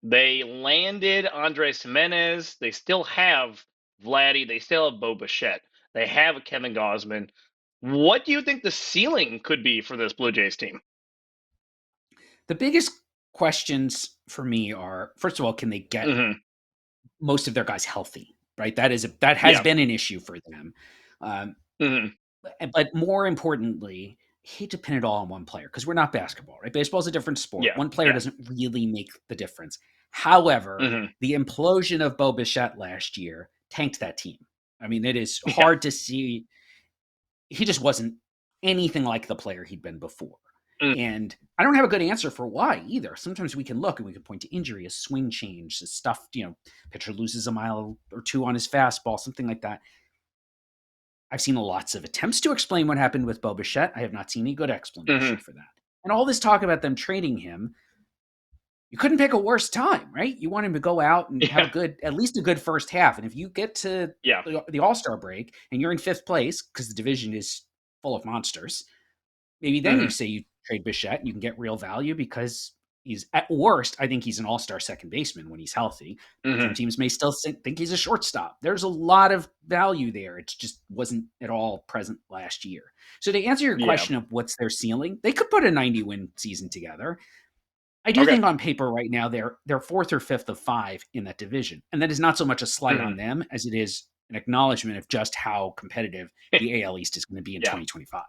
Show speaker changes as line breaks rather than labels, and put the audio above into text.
They landed Andres Jimenez. They still have Vladdy. They still have Bo Bichette. They have a Kevin Gosman. What do you think the ceiling could be for this Blue Jays team?
The biggest questions for me are, first of all, can they get
Hmm.
most of their guys healthy? Right, that has
Yeah.
been an issue for them. Um,
Hmm.
but more importantly, hate to pin it all on one player because we're not basketball, right? Baseball's a different sport.
Yeah.
One player
Yeah.
doesn't really make the difference. However,
Hmm.
the implosion of Bo Bichette last year tanked that team. I mean, it is
Yeah.
hard to see. He just wasn't anything like the player he'd been before.
Mm.
And I don't have a good answer for why either. Sometimes we can look and we can point to injury, a swing change, a stuff, pitcher loses a mile or two on his fastball, something like that. I've seen lots of attempts to explain what happened with Bo Bichette. I have not seen any good explanation
Hmm.
for that. And all this talk about them trading him, you couldn't pick a worse time, right? You want him to go out and have
Yeah.
at least a good first half. And if you get to
Yeah.
the All Star break and you're in fifth place because the division is full of monsters, maybe then you
Hmm.
say you trade Bichette and you can get real value because he's at worst, I think he's an all-star second baseman when he's healthy. Some
Hmm.
teams may still think he's a shortstop. There's a lot of value there. It just wasn't at all present last year. So to answer your
Yeah.
question of what's their ceiling, they could put a 90-win season together. I do
Okay.
think on paper right now they're fourth or fifth of five in that division. And that is not so much a slight
Hmm.
on them as it is an acknowledgement of just how competitive the AL East is going to be in
Yeah.
2025.